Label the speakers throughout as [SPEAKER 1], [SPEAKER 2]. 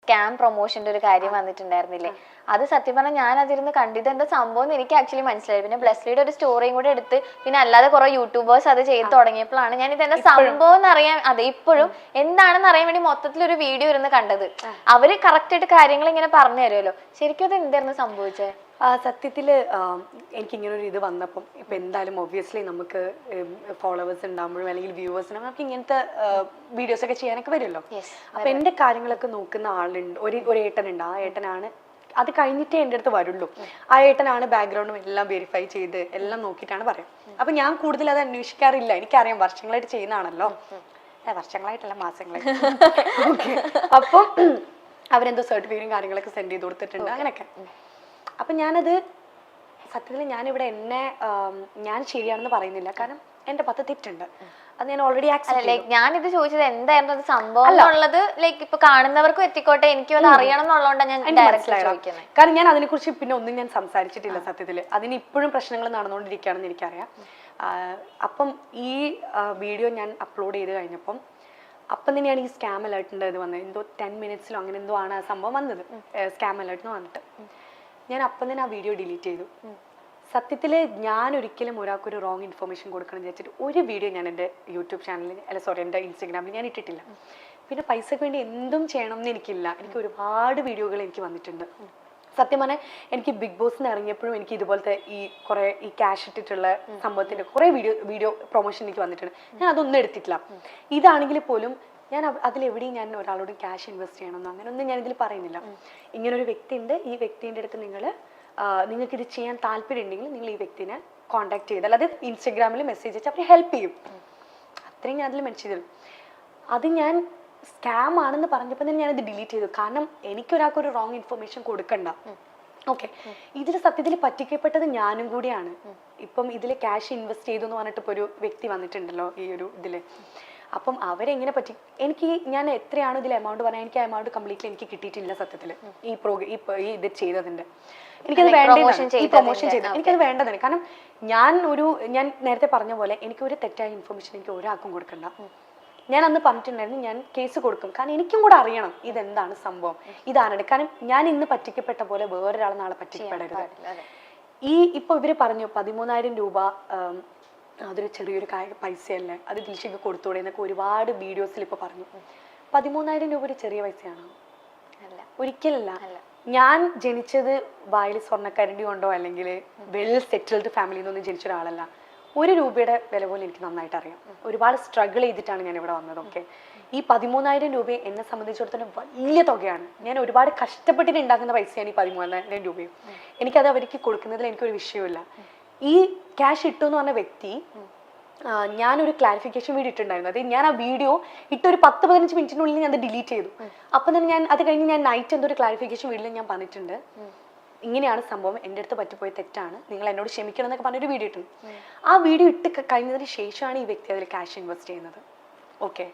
[SPEAKER 1] Scam പ്രൊമോഷന്റെ ഒരു കാര്യം വന്നിട്ടുണ്ടായിരുന്നില്ലേ? അത് സത്യം പറഞ്ഞാൽ ഞാൻ അതിരുന്ന് കണ്ടിട്ട് എന്താ സംഭവം എന്ന് എനിക്ക് ആക്ച്വലി മനസ്സിലായി. പിന്നെ ബ്ലെസ്ലിയുടെ ഒരു സ്റ്റോറിയും കൂടെ എടുത്ത് പിന്നെ അല്ലാതെ കുറെ യൂട്യൂബേഴ്സ് അത് ചെയ്ത് തുടങ്ങിയപ്പോഴാണ് ഞാൻ ഇത് എന്താ സംഭവം എന്ന് അറിയാൻ, അതെ ഇപ്പോഴും എന്താണെന്ന് അറിയാൻ വേണ്ടി മൊത്തത്തിൽ ഒരു വീഡിയോ ഇരുന്ന് കണ്ടത്. അവര് കറക്റ്റ് ആയിട്ട് കാര്യങ്ങൾ ഇങ്ങനെ പറഞ്ഞു തരുമല്ലോ. ശരിക്കും അത് എന്തായിരുന്നു സംഭവിച്ചത്?
[SPEAKER 2] സത്യത്തിൽ എനിക്കിങ്ങനൊരു ഇത് വന്നപ്പം ഇപ്പം എന്തായാലും ഒബ്വിയസ്ലി നമുക്ക് ഫോളോവേഴ്സ് ഉണ്ടാകുമ്പോഴും അല്ലെങ്കിൽ വ്യൂവേഴ്സ് ഉണ്ടാകുമ്പോൾ നമുക്ക് ഇങ്ങനത്തെ വീഡിയോസൊക്കെ ചെയ്യാനൊക്കെ വരുമല്ലോ. അപ്പം എൻ്റെ കാര്യങ്ങളൊക്കെ നോക്കുന്ന ആളുണ്ട്, ഒരു ഏട്ടനുണ്ട്. ആ ഏട്ടനാണ് അത് കഴിഞ്ഞിട്ടേ എൻ്റെ അടുത്ത് വരുള്ളൂ. ആ ഏട്ടനാണ് ബാക്ക്ഗ്രൗണ്ടും എല്ലാം വെരിഫൈ ചെയ്ത് എല്ലാം നോക്കിയിട്ടാണ് പറയാം. അപ്പം ഞാൻ കൂടുതൽ അത് അന്വേഷിക്കാറില്ല. എനിക്കറിയാം വർഷങ്ങളായിട്ട് ചെയ്യുന്നതാണല്ലോ. വർഷങ്ങളായിട്ടല്ല, മാസങ്ങളായിട്ട്. ഓക്കെ. അപ്പം അവരെന്തോ സർട്ടിഫിക്കറ്റും കാര്യങ്ങളൊക്കെ സെൻഡ് ചെയ്ത് കൊടുത്തിട്ടുണ്ട് അങ്ങനെയൊക്കെ. അപ്പം ഞാനത് സത്യത്തിൽ ഞാനിവിടെ ഞാൻ ശരിയാണെന്ന് പറയുന്നില്ല. കാരണം എൻ്റെ 10 തെറ്റുണ്ട്. അത് ഞാൻ ഓൾറെഡി
[SPEAKER 1] ഞാനിത് ചോദിച്ചത് എന്തായിരുന്നു അത് സംഭവം എന്നുള്ളത്. ലൈക്ക് ഇപ്പൊ കാണുന്നവർക്കും എത്തിക്കോട്ടെ, എനിക്കും അത് അറിയണം എന്നുള്ളതുകൊണ്ടാണ് ഞാൻ ചോദിക്കുന്നത്.
[SPEAKER 2] കാരണം ഞാൻ അതിനെക്കുറിച്ച് പിന്നെ ഒന്നും ഞാൻ സംസാരിച്ചിട്ടില്ല സത്യത്തിൽ. അതിന് ഇപ്പോഴും പ്രശ്നങ്ങൾ നടന്നുകൊണ്ടിരിക്കുകയാണെന്ന് എനിക്കറിയാം. അപ്പം ഈ വീഡിയോ ഞാൻ അപ്ലോഡ് ചെയ്ത് കഴിഞ്ഞപ്പം അപ്പം തന്നെയാണ് ഈ സ്കാം അലേർട്ടിൻ്റെ ഇത് വന്നത്. എന്തോ 10 മിനിറ്റ്സിലോ അങ്ങനെ എന്തോ ആണ് ആ സംഭവം വന്നത്, സ്കാം അലേർട്ടിന് വന്നിട്ട്. ഞാൻ അപ്പം തന്നെ ആ വീഡിയോ ഡിലീറ്റ് ചെയ്തു. സത്യത്തിൽ ഞാൻ ഒരിക്കലും ഒരാൾക്കൊരു റോങ് ഇൻഫർമേഷൻ കൊടുക്കണം എന്ന് വെച്ചിട്ട് ഒരു വീഡിയോ ഞാൻ എൻ്റെ യൂട്യൂബ് ചാനലിൽ എൻ്റെ ഇൻസ്റ്റഗ്രാമിൽ ഞാൻ ഇട്ടിട്ടില്ല. പിന്നെ പൈസക്ക് വേണ്ടി എന്തും ചെയ്യണം എന്ന് എനിക്കില്ല. എനിക്ക് ഒരുപാട് വീഡിയോകൾ എനിക്ക് വന്നിട്ടുണ്ട്. സത്യം പറഞ്ഞാൽ എനിക്ക് ബിഗ് ബോസിന് ഇറങ്ങിയപ്പോഴും എനിക്ക് ഇതുപോലത്തെ ഈ ക്യാഷ് ഇട്ടിട്ടുള്ള സംഭവത്തിൻ്റെ കുറേ വീഡിയോ പ്രൊമോഷൻ എനിക്ക് വന്നിട്ടുണ്ട്. ഞാൻ അതൊന്നും എടുത്തിട്ടില്ല. ഇതാണെങ്കിൽ പോലും ഞാൻ അതിലെവിടെയും ഞാൻ ഒരാളോട് ക്യാഷ് ഇൻവെസ്റ്റ് ചെയ്യണമെന്നോ അങ്ങനെയൊന്നും ഞാൻ ഇതിൽ പറയുന്നില്ല. ഇങ്ങനൊരു വ്യക്തി ഉണ്ട്, ഈ വ്യക്തിൻ്റെ അടുത്ത് നിങ്ങൾക്ക് ഇത് ചെയ്യാൻ താല്പര്യം ഉണ്ടെങ്കിൽ നിങ്ങൾ ഈ വ്യക്തിനെ കോൺടാക്ട് ചെയ്താൽ അത് ഇൻസ്റ്റഗ്രാമിൽ മെസ്സേജ് അയച്ചാൽ അവർ ഹെൽപ്പ് ചെയ്യും. അത്രയും ഞാൻ അതിൽ മെൻഷൻ ചെയ്തു. അത് ഞാൻ സ്കാം ആണെന്ന് പറഞ്ഞപ്പോൾ തന്നെ ഞാനത് ഡിലീറ്റ് ചെയ്തു. കാരണം എനിക്കൊരാൾക്കൊരു റോങ് ഇൻഫർമേഷൻ കൊടുക്കണ്ട. ഓക്കെ. ഇതിൽ സത്യത്തിൽ പറ്റിക്കപ്പെട്ടത് ഞാനും കൂടിയാണ്. ഇപ്പം ഇതിൽ ക്യാഷ് ഇൻവെസ്റ്റ് ചെയ്തു എന്ന് പറഞ്ഞിട്ട് ഇപ്പോൾ ഒരു വ്യക്തി വന്നിട്ടുണ്ടല്ലോ ഈ ഒരു ഇതിൽ. അപ്പം അവരെങ്ങനെ ഞാൻ എത്രയാണോ ഇതിൽ എമൗണ്ട് പറഞ്ഞാൽ എനിക്ക് ആ എമൗണ്ട് കംപ്ലീറ്റ്ലി എനിക്ക് കിട്ടിയിട്ടില്ല സത്യത്തിൽ. ഈ ഇത് ചെയ്തതിൻ്റെ എനിക്കത് പ്രൊമോഷൻ ചെയ്ത് എനിക്കത് വേണ്ടതാണ്. കാരണം ഞാൻ നേരത്തെ പറഞ്ഞ പോലെ എനിക്കൊരു തെറ്റായ ഇൻഫർമേഷൻ എനിക്ക് ഒരാൾക്കും കൊടുക്കണ്ട. ഞാൻ അന്ന് പറഞ്ഞിട്ടുണ്ടായിരുന്നു ഞാൻ കേസ് കൊടുക്കും. കാരണം എനിക്കും കൂടെ അറിയണം ഇതെന്താണ് സംഭവം, ഇതാണ്. കാരണം ഞാൻ ഇന്ന് പറ്റിക്കപ്പെട്ട പോലെ വേറൊരാൾ നാളെ പറ്റിക്കപ്പെടരുത്. ഇപ്പൊ ഇവര് പറഞ്ഞു 13,000 രൂപ അതൊരു ചെറിയൊരു പൈസയല്ലേ, അത് ദിൽഷയ്ക്ക് കൊടുത്തൂടെ എന്നൊക്കെ ഒരുപാട് വീഡിയോസിൽ ഇപ്പൊ പറഞ്ഞു. 13,000 രൂപ ഒരു ചെറിയ പൈസയാണോ? അല്ല, ഒരിക്കലല്ല. ഞാൻ ജനിച്ചത് വായിൽ സ്വർണ്ണക്കരണ്ടി കൊണ്ടോ അല്ലെങ്കിൽ വെൽ സെറ്റിൽഡ് ഫാമിലിയിൽ നിന്നൊന്നും ജനിച്ച ഒരാളല്ല. 1 രൂപയുടെ വില പോലും എനിക്ക് നന്നായിട്ട് അറിയാം. ഒരുപാട് സ്ട്രഗിൾ ചെയ്തിട്ടാണ് ഞാൻ ഇവിടെ വന്നത്. ഓക്കെ. ഈ 13,000 രൂപ എന്നെ സംബന്ധിച്ചിടത്തോളം വലിയ തുകയാണ്. ഞാൻ ഒരുപാട് കഷ്ടപ്പെട്ടിട്ട് ഉണ്ടാക്കുന്ന പൈസയാണ് ഈ 13,000 രൂപയും. എനിക്കത് അവർക്ക് കൊടുക്കുന്നതിൽ എനിക്കൊരു വിഷയമില്ല. ഈ ക്യാഷ് ഇട്ടു എന്ന് പറഞ്ഞ വ്യക്തി ഞാനൊരു ക്ലാരിഫിക്കേഷൻ വീഡിയോ ഇട്ടുണ്ടായിരുന്നു. അത് ഞാൻ ആ വീഡിയോ ഇട്ടൊരു 10-15 മിനിറ്റിനുള്ളിൽ ഞാൻ അത് ഡിലീറ്റ് ചെയ്തു. അപ്പം തന്നെ അത് കഴിഞ്ഞ് ഞാൻ നൈറ്റ് എന്തോ ഒരു ക്ലാരിഫിക്കേഷൻ വീഡിയോയിൽ ഞാൻ പറഞ്ഞിട്ടുണ്ട്, ഇങ്ങനെയാണ് സംഭവം, എൻ്റെ അടുത്ത് പറ്റിപ്പോയ തെറ്റാണ്, നിങ്ങൾ എന്നോട് ക്ഷമിക്കണം എന്നൊക്കെ പറഞ്ഞൊരു വീഡിയോ ഇട്ടുണ്ട്. ആ വീഡിയോ ഇട്ട് കഴിഞ്ഞതിന് ശേഷമാണ് ഈ വ്യക്തി അതിൽ ക്യാഷ് ഇൻവെസ്റ്റ് ചെയ്യുന്നത്. ഓക്കെ.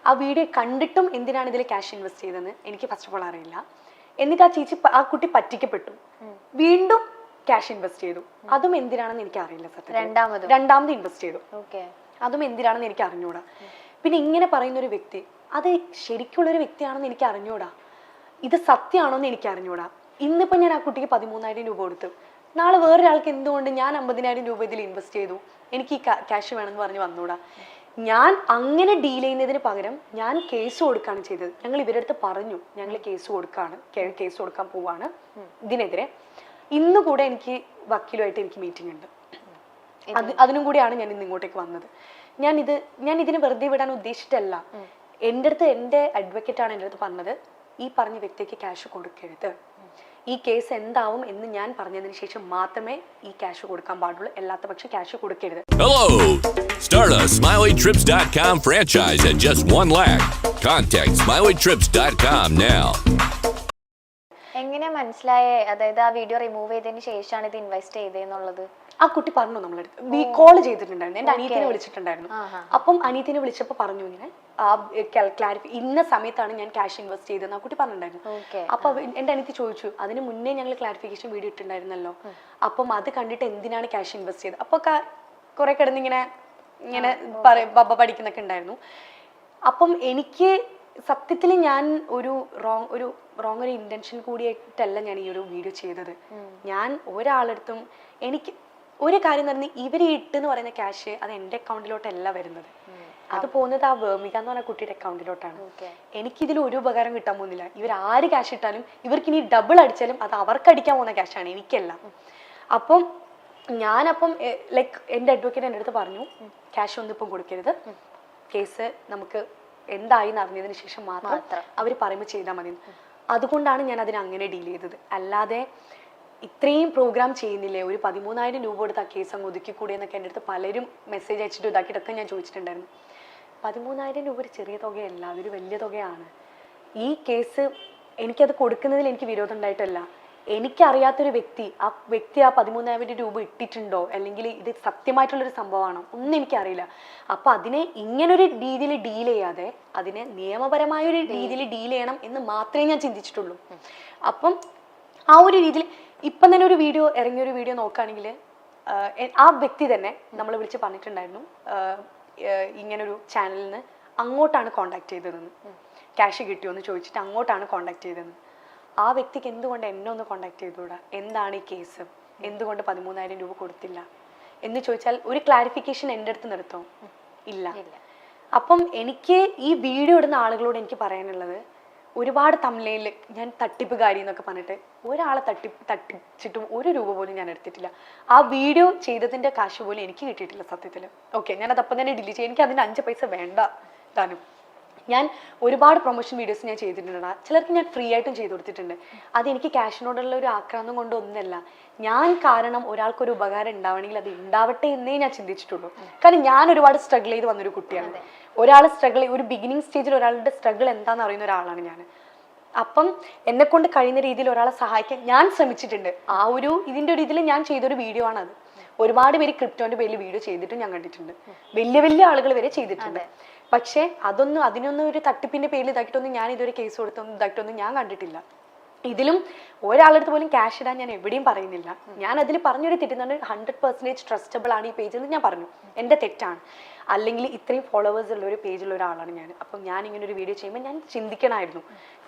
[SPEAKER 2] ആ വീഡിയോ കണ്ടിട്ടും എന്തിനാണ് ഇതിൽ ക്യാഷ് ഇൻവെസ്റ്റ് ചെയ്തതെന്ന് എനിക്ക് ഫസ്റ്റ് ഓഫ് ഓൾ അറിയില്ല. എന്നിട്ട് ആ കുട്ടി പറ്റിക്കപ്പെട്ടു, വീണ്ടും ക്യാഷ് ഇൻവെസ്റ്റ് ചെയ്തു. അതും എന്തിനാണെന്ന് എനിക്ക് അറിയില്ല. രണ്ടാമത് ഇൻവെസ്റ്റ് ചെയ്തു. അതും എന്തിനാണെന്ന് എനിക്ക് അറിഞ്ഞൂടാ. പിന്നെ ഇങ്ങനെ പറയുന്ന ഒരു വ്യക്തി അത് ശരിക്കുള്ളൊരു വ്യക്തിയാണെന്ന് എനിക്ക് അറിഞ്ഞൂടാ. ഇത് സത്യമാണോ എന്ന് എനിക്ക് അറിഞ്ഞൂടാ. ഇന്നിപ്പോൾ ഞാൻ ആ കുട്ടിക്ക് 13,000 രൂപ കൊടുത്തു. നാളെ വേറൊരാൾക്ക് എന്തുകൊണ്ട് ഞാൻ 50,000 രൂപ ഇതിൽ ഇൻവെസ്റ്റ് ചെയ്തു, എനിക്ക് ഈ ക്യാഷ് വേണമെന്ന് പറഞ്ഞ് വന്നൂടാ? ഞാൻ അങ്ങനെ ഡീൽ ചെയ്യുന്നതിന് പകരം ഞാൻ കേസ് കൊടുക്കുകയാണ് ചെയ്തത്. ഞങ്ങൾ ഇവരുടെ അടുത്ത് പറഞ്ഞു ഞങ്ങൾ കേസ് കൊടുക്കാൻ പോവാണ് ഇതിനെതിരെ. ഇന്ന് കൂടെ എനിക്ക് വക്കീലുമായിട്ട് എനിക്ക് മീറ്റിംഗ് ഉണ്ട്. അതിനും കൂടിയാണ് ഞാൻ ഇന്ന് ഇങ്ങോട്ടേക്ക് വന്നത്. ഞാൻ ഇതിനെ വെറുതെ വിടാൻ ഉദ്ദേശിച്ചിട്ടല്ല. എൻ്റെ അഡ്വക്കേറ്റാണ് എൻ്റെ അടുത്ത് പറഞ്ഞത്, ഈ പറഞ്ഞ വ്യക്തിക്ക് ക്യാഷ് കൊടുക്കരുത്, ഈ കേസ് എന്താവും എന്ന് ഞാൻ പറഞ്ഞതിന് ശേഷം മാത്രമേ ഈ ക്യാഷ് കൊടുക്കാൻ പാടുള്ളൂ, അല്ലാത്ത പക്ഷം ക്യാഷ് കൊടുക്കരുത്.
[SPEAKER 3] Hello! Start a SmileyTrips.com franchise at just $1 lakh. Contact SmileyTrips.com now.
[SPEAKER 1] എങ്ങനെ മനസ്സിലായേ, അതായത് ആ വീഡിയോ റിമൂവ് ചെയ്തതിന് ശേഷമാണ് ഇത് ഇൻവെസ്റ്റ് ചെയ്തതെന്നുള്ളത്?
[SPEAKER 2] ആ കുട്ടി പറഞ്ഞു, നമ്മളടുത്ത് കോൾ ചെയ്തിട്ടുണ്ടായിരുന്നു, എൻ്റെ അനിയത്തിനെ വിളിച്ചിട്ടുണ്ടായിരുന്നു. അപ്പം അനിയത്തിനെ വിളിച്ചപ്പോൾ പറഞ്ഞു ഇങ്ങനെ ഇന്ന സമയത്താണ് ഞാൻ ക്യാഷ് ഇൻവെസ്റ്റ് ചെയ്തതെന്ന് ആ കുട്ടി പറഞ്ഞിട്ടുണ്ടായിരുന്നു. അപ്പൊ എൻ്റെ അനിയത്തി ചോദിച്ചു, അതിന് മുന്നേ ഞങ്ങൾ ക്ലാരിഫിക്കേഷൻ വീഡിയോ ഇട്ടുണ്ടായിരുന്നല്ലോ, അപ്പം അത് കണ്ടിട്ട് എന്തിനാണ് ക്യാഷ് ഇൻവെസ്റ്റ് ചെയ്തത്? അപ്പൊ കുറെ കിടന്ന് ഇങ്ങനെ പഠിക്കുന്നൊക്കെ ഉണ്ടായിരുന്നു. അപ്പം എനിക്ക് സത്യത്തിൽ ഞാൻ ഒരു റോങ് ഒരു ഇൻറ്റൻഷൻ കൂടിയായിട്ടല്ല ഞാൻ ഈ ഒരു വീഡിയോ ചെയ്തത്. ഞാൻ ഒരാളടുത്തും എനിക്ക് ഒരു കാര്യം എന്ന് പറഞ്ഞാൽ ഇവർ ഇട്ടെന്ന് പറയുന്ന ക്യാഷ് അത് എൻ്റെ അക്കൗണ്ടിലോട്ടല്ല വരുന്നത്, അത് പോകുന്നത് ആ വേമിക എന്ന് പറഞ്ഞ കുട്ടിയുടെ അക്കൗണ്ടിലോട്ടാണ്. എനിക്കിതിൽ ഒരു ഉപകാരം കിട്ടാൻ പോകുന്നില്ല. ഇവർ ആര് ക്യാഷ് ഇട്ടാലും ഇവർക്ക് ഇനി ഡബിൾ അടിച്ചാലും അത് അവർക്ക് അടിക്കാൻ പോകുന്ന ക്യാഷാണ്, എനിക്കല്ല. അപ്പം ഞാനപ്പം ലൈക്ക് എൻ്റെ അഡ്വക്കേറ്റ് എൻ്റെ അടുത്ത് പറഞ്ഞു ക്യാഷ് ഒന്നും ഇപ്പം കൊടുക്കരുത്, കേസ് നമുക്ക് എന്തായി അറിഞ്ഞതിന് ശേഷം മാത്രം അവർ പറയുമ്പോൾ ചെയ്താൽ മതി. അതുകൊണ്ടാണ് ഞാൻ അതിനെ അങ്ങനെ ഡീൽ ചെയ്തത്. അല്ലാതെ ഇത്രയും പ്രോഗ്രാം ചെയ്യുന്നില്ലേ, ഒരു 13,000 രൂപ കൊടുത്ത് ആ കേസ് അങ്ങ് ഒതുക്കിക്കൂടെ എന്നൊക്കെ എൻ്റെ അടുത്ത് പലരും മെസ്സേജ് അയച്ചിട്ട് ഇതാക്കിയിട്ടൊക്കെ ഞാൻ ചോദിച്ചിട്ടുണ്ടായിരുന്നു. 13,000 രൂപ ഒരു ചെറിയ തുകയല്ല, അതൊരു വലിയ തുകയാണ്. ഈ കേസ് എനിക്കത് കൊടുക്കുന്നതിൽ എനിക്ക് വിരോധം ഉണ്ടായിട്ടല്ല. എനിക്കറിയാത്തൊരു വ്യക്തി ആ 13,000 രൂപ ഇട്ടിട്ടുണ്ടോ അല്ലെങ്കിൽ ഇത് സത്യമായിട്ടുള്ളൊരു സംഭവമാണോ ഒന്നും എനിക്കറിയില്ല. അപ്പം അതിനെ ഇങ്ങനൊരു രീതിയിൽ ഡീൽ ചെയ്യാതെ അതിനെ നിയമപരമായൊരു രീതിയിൽ ഡീൽ ചെയ്യണം എന്ന് മാത്രമേ ഞാൻ ചിന്തിച്ചിട്ടുള്ളൂ. അപ്പം ആ ഒരു രീതിയിൽ ഇപ്പം തന്നെ ഒരു വീഡിയോ ഇറങ്ങിയൊരു വീഡിയോ നോക്കുകയാണെങ്കിൽ ആ വ്യക്തി തന്നെ നമ്മൾ വിളിച്ച് പറഞ്ഞിട്ടുണ്ടായിരുന്നു ഇങ്ങനൊരു ചാനലിൽ നിന്ന് അങ്ങോട്ടാണ് കോണ്ടാക്ട് ചെയ്തതെന്ന്, ക്യാഷ് കിട്ടിയോ എന്ന് ചോദിച്ചിട്ട് അങ്ങോട്ടാണ് കോണ്ടാക്ട് ചെയ്തതെന്ന്. ആ വ്യക്തിക്ക് എന്തുകൊണ്ട് എന്നെ ഒന്ന് കോണ്ടാക്ട് ചെയ്തുകൂടാ, എന്താണ് ഈ കേസ്, എന്തുകൊണ്ട് 13,000 രൂപ കൊടുത്തില്ല എന്ന് ചോദിച്ചാൽ ഒരു ക്ലാരിഫിക്കേഷൻ എൻ്റെ അടുത്ത് നിർത്തും ഇല്ല. അപ്പം എനിക്ക് ഈ വീഡിയോ ഇടുന്ന ആളുകളോട് എനിക്ക് പറയാനുള്ളത്, ഒരുപാട് തമിഴിൽ ഞാൻ തട്ടിപ്പുകാരി എന്നൊക്കെ പറഞ്ഞിട്ട് ഒരാളെ തട്ടിച്ചിട്ടും ഒരു രൂപ പോലും ഞാൻ എടുത്തിട്ടില്ല. ആ വീഡിയോ ചെയ്തതിൻ്റെ കാശ് പോലും എനിക്ക് കിട്ടിയിട്ടില്ല സത്യത്തിൽ. ഓക്കെ, ഞാനത് അപ്പം തന്നെ ഡിലീറ്റ് ചെയ്യും, എനിക്ക് അതിന് 5 പൈസ വേണ്ട താനും. ഞാൻ ഒരുപാട് പ്രൊമോഷൻ വീഡിയോസ് ഞാൻ ചെയ്തിട്ടുണ്ട്, ചിലർക്ക് ഞാൻ ഫ്രീ ആയിട്ടും ചെയ്തു കൊടുത്തിട്ടുണ്ട്. അതെനിക്ക് ക്യാഷിനോടുള്ള ഒരു ആക്രാന്തം കൊണ്ടൊന്നല്ല, ഞാൻ കാരണം ഒരാൾക്കൊരു ഉപകാരം ഉണ്ടാവണമെങ്കിൽ അത് ഉണ്ടാവട്ടെ എന്നേ ഞാൻ ചിന്തിച്ചിട്ടുള്ളൂ. കാരണം ഞാൻ ഒരുപാട് സ്ട്രഗിൾ ചെയ്ത് വന്നൊരു കുട്ടിയാണ്. ഒരാൾ ഒരു ബിഗിനിങ് സ്റ്റേജിൽ ഒരാളുടെ സ്ട്രഗിൾ എന്താണെന്ന് അറിയുന്ന ഒരാളാണ് ഞാൻ. അപ്പം എന്നെ കൊണ്ട് കഴിയുന്ന രീതിയിൽ ഒരാളെ സഹായിക്കാൻ ഞാൻ ശ്രമിച്ചിട്ടുണ്ട്. ആ ഒരു ഇതിൻ്റെ ഒരു ഇതിൽ ഞാൻ ചെയ്തൊരു വീഡിയോ ആണത്. ഒരുപാട് പേര് ക്രിപ്റ്റോന്റെ പേരിൽ വീഡിയോ ചെയ്തിട്ടും ഞാൻ കണ്ടിട്ടുണ്ട്, വലിയ വലിയ ആളുകൾ വരെ ചെയ്തിട്ടുണ്ട്. പക്ഷെ അതിനൊന്നും ഒരു തട്ടിപ്പിന്റെ പേരിൽ ഇതാക്കിയിട്ടൊന്നും ഞാൻ ഇതൊരു കേസ് കൊടുത്തൊന്നും ഇതാക്കിയിട്ടൊന്നും ഞാൻ കണ്ടിട്ടില്ല. ഇതിലും ഒരാളടുത്ത് പോലും ക്യാഷ് ഇടാൻ ഞാൻ എവിടെയും പറയുന്നില്ല. ഞാൻ അതിൽ പറഞ്ഞൊരു തെറ്റുന്നുണ്ട്, 100% ട്രസ്റ്റബിൾ ആണ് ഈ പേജ് എന്ന് ഞാൻ പറഞ്ഞു, എൻ്റെ തെറ്റാണ്. അല്ലെങ്കിൽ ഇത്രയും ഫോളോവേഴ്സ് ഉള്ള ഒരു പേജുള്ള ഒരാളാണ് ഞാൻ. അപ്പം ഞാൻ ഇങ്ങനെ ഒരു വീഡിയോ ചെയ്യുമ്പോൾ ഞാൻ ചിന്തിക്കണമായിരുന്നു,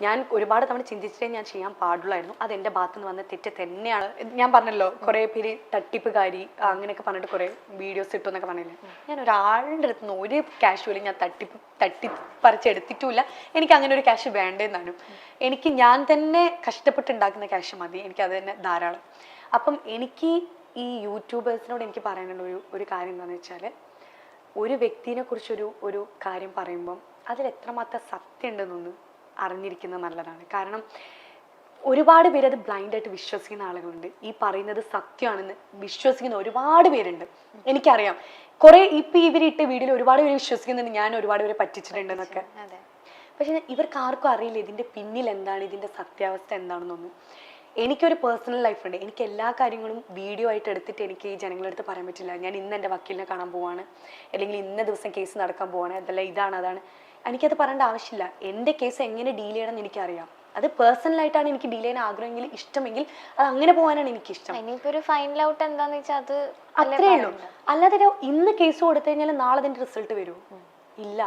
[SPEAKER 2] ഞാൻ ഒരുപാട് തവണ ചിന്തിച്ചിട്ടേ ഞാൻ ചെയ്യാൻ പാടുള്ളായിരുന്നു. അത് എൻ്റെ ഭാഗത്ത് നിന്ന് വന്ന തെറ്റ് തന്നെയാണ്. ഞാൻ പറഞ്ഞല്ലോ കുറേ പേര് തട്ടിപ്പുകാരി അങ്ങനെയൊക്കെ പറഞ്ഞിട്ട് കുറേ വീഡിയോസ് ഇട്ടു എന്നൊക്കെ പറഞ്ഞില്ലേ. ഞാൻ ഒരാളുടെ അടുത്ത് നിന്ന് ഒരു ക്യാഷ് പോലും ഞാൻ തട്ടിപ്പറിച്ചെടുത്തിട്ടുമില്ല. എനിക്ക് അങ്ങനെ ഒരു ക്യാഷ് വേണ്ടെന്നാണ്. എനിക്ക് ഞാൻ തന്നെ കഷ്ടപ്പെട്ടുണ്ടാക്കുന്ന ക്യാഷ് മതി, എനിക്കത് തന്നെ ധാരാളം. അപ്പം എനിക്ക് ഈ യൂട്യൂബേഴ്സിനോട് എനിക്ക് പറയാനുള്ള ഒരു കാര്യം എന്താണെന്ന് വെച്ചാൽ, ഒരു വ്യക്തിനെ കുറിച്ചൊരു കാര്യം പറയുമ്പം അതിൽ എത്രമാത്രം സത്യം ഉണ്ടെന്നൊന്ന് അറിഞ്ഞിരിക്കുന്നത് നല്ലതാണ്. കാരണം ഒരുപാട് പേര് അത് ബ്ലൈൻഡായിട്ട് വിശ്വസിക്കുന്ന ആളുകളുണ്ട്. ഈ പറയുന്നത് സത്യമാണെന്ന് വിശ്വസിക്കുന്ന ഒരുപാട് പേരുണ്ട്, എനിക്കറിയാം. കുറെ ഇപ്പം ഇവരിട്ട വീഡിയോയിൽ ഒരുപാട് പേര് വിശ്വസിക്കുന്നുണ്ട് ഞാൻ ഒരുപാട് പേരെ പറ്റിച്ചിട്ടുണ്ടെന്നൊക്കെ. പക്ഷെ ഇവർക്ക് ആർക്കും അറിയില്ല ഇതിൻ്റെ പിന്നിൽ എന്താണ്, ഇതിൻ്റെ സത്യാവസ്ഥ എന്താണെന്നൊന്നും. എനിക്കൊരു പേഴ്സണൽ ലൈഫുണ്ട്, എനിക്ക് എല്ലാ കാര്യങ്ങളും വീഡിയോ ആയിട്ട് എടുത്തിട്ട് എനിക്ക് ഈ ജനങ്ങളുടെ അടുത്ത് പറയാൻ പറ്റില്ല. ഞാൻ ഇന്ന് എൻ്റെ വക്കീലിനെ കാണാൻ പോവാണ്, അല്ലെങ്കിൽ ഇന്ന ദിവസം കേസ് നടക്കാൻ പോവാണ്, അതല്ല ഇതാണ് അതാണ്, എനിക്കത് പറയേണ്ട ആവശ്യമില്ല. എൻ്റെ കേസ് എങ്ങനെ ഡീൽ ചെയ്യണം എന്ന് എനിക്കറിയാം. അത് പേഴ്സണലായിട്ടാണ് എനിക്ക് ഡീൽ ചെയ്യാൻ ആഗ്രഹമെങ്കിൽ ഇഷ്ടമെങ്കിൽ അത് അങ്ങനെ പോകാനാണ് എനിക്ക് ഇഷ്ടം.
[SPEAKER 1] ഒരു ഫൈനൽ ഔട്ട് എന്താന്ന് വെച്ചാൽ അത്
[SPEAKER 2] അത്രേ ഉള്ളൂ. അല്ലാതെ ഇന്ന് കേസ് കൊടുത്തു കഴിഞ്ഞാൽ നാളെ അതിൻ്റെ റിസൾട്ട് വരുമോ? ഇല്ല,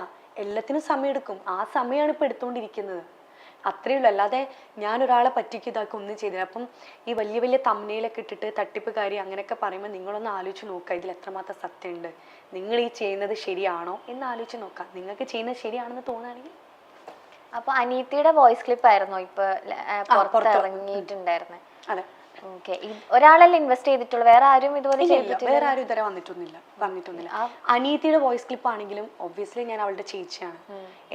[SPEAKER 2] എല്ലാത്തിനും സമയമെടുക്കും. ആ സമയമാണ് ഇപ്പം എടുത്തുകൊണ്ടിരിക്കുന്നത്, അത്രയേ ഉള്ളൂ. അല്ലാതെ ഞാൻ ഒരാളെ പറ്റിക്ക് ഇതാക്കി ഒന്നും ചെയ്തില്ല. അപ്പം ഈ വലിയ വലിയ തമ്മിലൊക്കെ ഇട്ടിട്ട് തട്ടിപ്പുകാരി അങ്ങനെയൊക്കെ പറയുമ്പോൾ നിങ്ങളൊന്ന് ആലോചിച്ച് നോക്കുക, ഇതിൽ എത്രമാത്രം സത്യമുണ്ട്, നിങ്ങൾ ഈ ചെയ്യുന്നത് ശരിയാണോ എന്ന് ആലോചിച്ച് നോക്കാം. നിങ്ങൾക്ക് ചെയ്യുന്നത് ശരിയാണെന്ന് തോന്നുകയാണെങ്കിൽ.
[SPEAKER 1] അപ്പൊ അനീതിയുടെ വോയിസ് ക്ലിപ്പ് ആയിരുന്നോ ഇപ്പൊ ഇറങ്ങിയിട്ടുണ്ടായിരുന്നത്?
[SPEAKER 2] അതെ.
[SPEAKER 1] ഓക്കെ, ഒരാളല്ലേ ഇൻവെസ്റ്റ് ചെയ്തിട്ടുള്ളൂ, വേറെ ആരും ഇതുപോലെ
[SPEAKER 2] വേറെ ആരും ഇതുവരെ പറഞ്ഞിട്ടൊന്നില്ല. അനീതിയുടെ വോയിസ് ക്ലിപ്പ് ആണെങ്കിലും ഒബ്വിയസ്ലി ഞാൻ അവളുടെ ചേച്ചിയാണ്.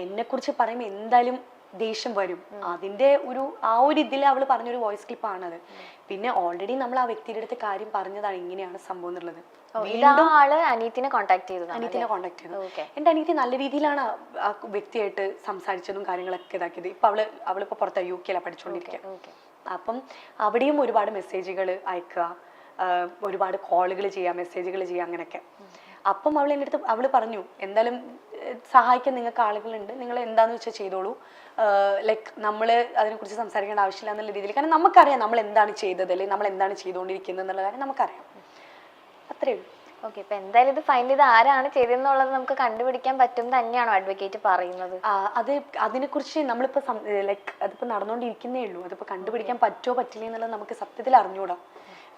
[SPEAKER 2] എന്നെ കുറിച്ച് പറയുമ്പോൾ എന്തായാലും ദേഷ്യം വരും. അതിന്റെ ആ ഒരു ഇതിൽ അവൾ പറഞ്ഞൊരു വോയിസ് ക്ലിപ്പ് ആണത്. പിന്നെ ഓൾറെഡി നമ്മൾ ആ വ്യക്തിയുടെ അടുത്ത് കാര്യം പറഞ്ഞതാണ് ഇങ്ങനെയാണ് സംഭവം എന്നുള്ളത്.
[SPEAKER 1] അനീതിനെ കോൺടാക്ട് ചെയ്തു.
[SPEAKER 2] എന്റെ അനീതി നല്ല രീതിയിലാണ് ആ വ്യക്തിയായിട്ട് സംസാരിച്ചതും കാര്യങ്ങളൊക്കെ ഇതാക്കിയത്. ഇപ്പൊ അവളിപ്പോ പുറത്ത് UK പഠിച്ചുകൊണ്ടിരിക്കുക. അപ്പം അവിടെയും ഒരുപാട് മെസ്സേജുകൾ അയക്കുക, ഒരുപാട് കോളുകൾ ചെയ്യുക, മെസ്സേജുകൾ ചെയ്യുക, അങ്ങനെയൊക്കെ. അപ്പം എൻ്റെ അടുത്ത് അവൾ പറഞ്ഞു, എന്തായാലും സഹായിക്കാൻ നിങ്ങൾക്ക് ആളുകളുണ്ട്, നിങ്ങൾ എന്താന്ന് വെച്ചാൽ ചെയ്തോളൂ, ലൈക്ക് നമ്മൾ അതിനെക്കുറിച്ച് സംസാരിക്കേണ്ട ആവശ്യമില്ല എന്നുള്ള രീതിയിൽ. കാരണം നമുക്കറിയാം നമ്മൾ എന്താണ് ചെയ്തത് അല്ലെങ്കിൽ നമ്മൾ എന്താണ് ചെയ്തുകൊണ്ടിരിക്കുന്നത് എന്നുള്ള കാര്യം നമുക്കറിയാം. അത്രയേ ഉള്ളൂ.
[SPEAKER 1] ഓക്കെ, ഇപ്പൊ എന്തായാലും ഇത് ഫൈൻഡ് ചെയ്ത് ആരാണ് ചെയ്തതെന്നുള്ളത് നമുക്ക് കണ്ടുപിടിക്കാൻ പറ്റും തന്നെയാണോ അഡ്വക്കേറ്റ് പറയുന്നത്?
[SPEAKER 2] അത് അതിനെക്കുറിച്ച് നമ്മളിപ്പോൾ ലൈക്ക് അതിപ്പോൾ നടന്നുകൊണ്ടിരിക്കുന്നേ ഉള്ളൂ. അതിപ്പോൾ കണ്ടുപിടിക്കാൻ പറ്റുമോ പറ്റില്ല എന്നുള്ളത് നമുക്ക് സത്യത്തിൽ അറിഞ്ഞൂടാം.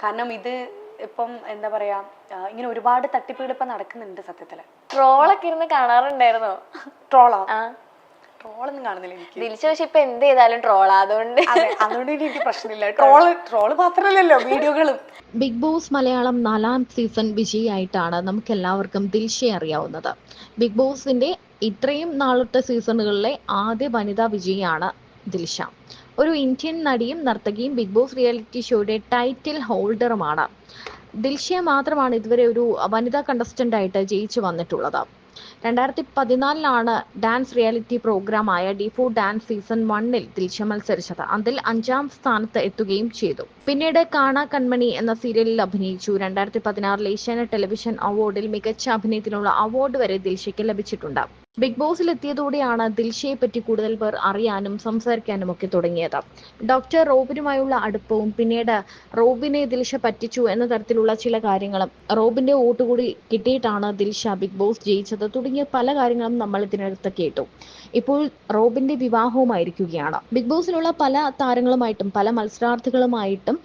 [SPEAKER 2] കാരണം ഇത് ഇപ്പം എന്താ പറയാ, ഇങ്ങനെ ഒരുപാട് തട്ടിപ്പുകൾ ഇപ്പം നടക്കുന്നുണ്ട് സത്യത്തില്.
[SPEAKER 1] ട്രോളൊക്കെ ഇരുന്ന് കാണാറുണ്ടായിരുന്നോ?
[SPEAKER 2] ട്രോളോ? ട്രോളൊന്നും കാണുന്നില്ല എനിക്ക്.
[SPEAKER 1] ദിൽഷ പക്ഷെ ഇപ്പൊ എന്ത് ചെയ്താലും ട്രോളാ, അതുകൊണ്ട്
[SPEAKER 2] എനിക്ക് പ്രശ്നമില്ല. ട്രോള് മാത്രമല്ലല്ലോ വീഡിയോകളും.
[SPEAKER 4] ബിഗ് ബോസ് മലയാളം 4ാം സീസൺ വിജയിയായിട്ടാണ് നമുക്ക് എല്ലാവർക്കും ദിൽഷയെ അറിയാവുന്നത്. ബിഗ് ബോസിന്റെ ഇത്രയും നാളത്തെ സീസണുകളിലെ ആദ്യ വനിതാ വിജയിയാണ് ദിൽഷ. ഒരു ഇന്ത്യൻ നടിയും നർത്തകിയും ബിഗ് ബോസ് റിയാലിറ്റി ഷോയുടെ ടൈറ്റിൽ ഹോൾഡറുമാണ്. ദിൽഷയെ മാത്രമാണ് ഇതുവരെ ഒരു വനിതാ കണ്ടസ്റ്റന്റ് ആയിട്ട് ജയിച്ചു വന്നിട്ടുള്ളത്. 2014 ഡാൻസ് റിയാലിറ്റി പ്രോഗ്രാമായ ഡി4 ഡാൻസ് സീസൺ 1 ദിൽഷ മത്സരിച്ചത്. അതിൽ 5ാം സ്ഥാനത്ത് എത്തുകയും ചെയ്തു. പിന്നീട് കാണാ കൺമണി എന്ന സീരിയലിൽ അഭിനയിച്ചു. 2016 ഏഷ്യാനെറ്റ് ടെലിവിഷൻ അവാർഡിൽ മികച്ച അഭിനയത്തിനുള്ള അവാർഡ് വരെ ദിൽഷയ്ക്ക് ലഭിച്ചിട്ടുണ്ട്. ബിഗ് ബോസിൽ എത്തിയതോടെയാണ് ദിൽഷയെ പറ്റി കൂടുതൽ പേർ അറിയാനും സംസാരിക്കാനും ഒക്കെ തുടങ്ങിയത്. ഡോക്ടർ റോബിനുമായുള്ള അടുപ്പവും പിന്നീട് റോബിനെ ദിൽഷ പറ്റിച്ചു എന്ന തരത്തിലുള്ള ചില കാര്യങ്ങളും, റോബിന്റെ വോട്ട് കൂടി കിട്ടിയിട്ടാണ് ദിൽഷ ബിഗ് ബോസ് ജയിച്ചത് തുടങ്ങിയ പല കാര്യങ്ങളും നമ്മൾ ഇതിനടുത്ത് കേട്ടു. ഇപ്പോൾ റോബിന്റെ വിവാഹവുമായിരിക്കുകയാണ്. ബിഗ് ബോസിലുള്ള പല താരങ്ങളുമായിട്ടും പല മത്സരാർത്ഥികളുമായിട്ടും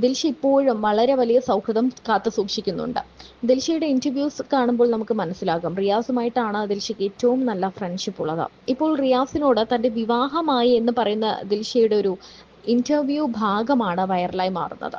[SPEAKER 4] ദിൽഷ ഇപ്പോഴും വളരെ വലിയ സൗഹൃദം കാത്തു സൂക്ഷിക്കുന്നുണ്ട്. ദിൽഷയുടെ ഇന്റർവ്യൂസ് കാണുമ്പോൾ നമുക്ക് മനസ്സിലാകും റിയാസുമായിട്ടാണ് ദിൽഷയ്ക്ക് ഏറ്റവും നല്ല ഫ്രണ്ട്ഷിപ്പ് ഉള്ളത്. ഇപ്പോൾ റിയാസിനോട് തന്റെ വിവാഹമായി എന്ന് പറയുന്ന ദിൽഷയുടെ ഒരു ഇന്റർവ്യൂ ഭാഗമാണ് വൈറലായി മാറുന്നത്.